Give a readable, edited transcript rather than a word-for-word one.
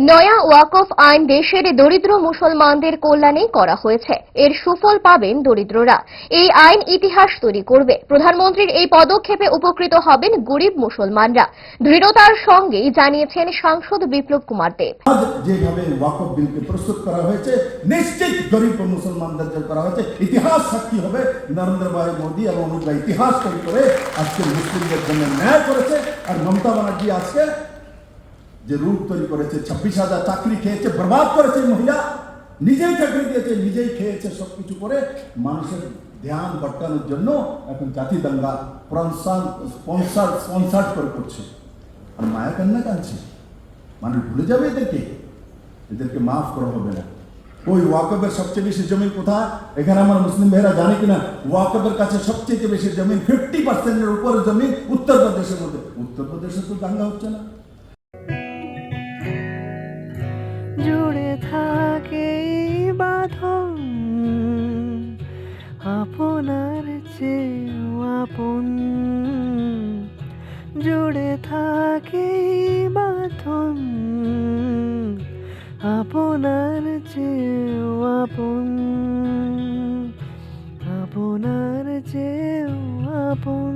নয়া ওয়াকফ আইন দেশের দরিদ্র মুসলমানদের কল্যাণে করা হয়েছে। এর সুফল পাবেন দরিদ্ররা। এই আইন ইতিহাস তৈরি করবে। প্রধানমন্ত্রীর এই পদক্ষেপে উপকৃত হবেন গরিব মুসলমানরা, দৃঢ়তার সঙ্গেই জানিয়েছেন সাংসদ বিপ্লব কুমার দেব। যেভাবে ওয়াকফ বিলকে প্রস্তুত করা হয়েছে, নিশ্চিত গরিব মুসলমানদের জন্য করা হয়েছে। ইতিহাস সাক্ষী হবে নরেন্দ্র ভাই মোদী এবং অমিত ভাই ইতিহাস তৈরি করে আজকে মুসলিমদের জন্য ন্যায় করেছে। আর মমতা ব্যানার্জি আজকে যে রূপ তৈরি করেছে, 26,000 চাকরি খেয়েছে, বরবাদ করেছে মহিলা, নিজেই চাকরি দিয়েছে, নিজেই খেয়েছে, সবকিছু করে মানুষের ধ্যান ভটকানোর জন্য এখন জাতি দাঙ্গা স্পন্সার করে করছে। আর মায়া কান্না কাঁদছে, মানুষ ভুলে যাবে এদেরকে মাফ করা হবে না। ওই ওয়াকফের সবচেয়ে বেশি জমি কোথায়? এখানে আমার মুসলিম ভাইরা জানে কিনা, ওয়াকফের কাছে সবচেয়ে বেশি জমি 50%-এর উপর জমি উত্তরপ্রদেশের মধ্যে। উত্তরপ্রদেশে তো দাঙ্গা হচ্ছে না। জুড়ে থাকে বাঁধন আপনার চেয়েও আপন, জুড়ে থাকে বাঁধন আপনার চেয়েও আপন, আপনার চেয়েও আপন।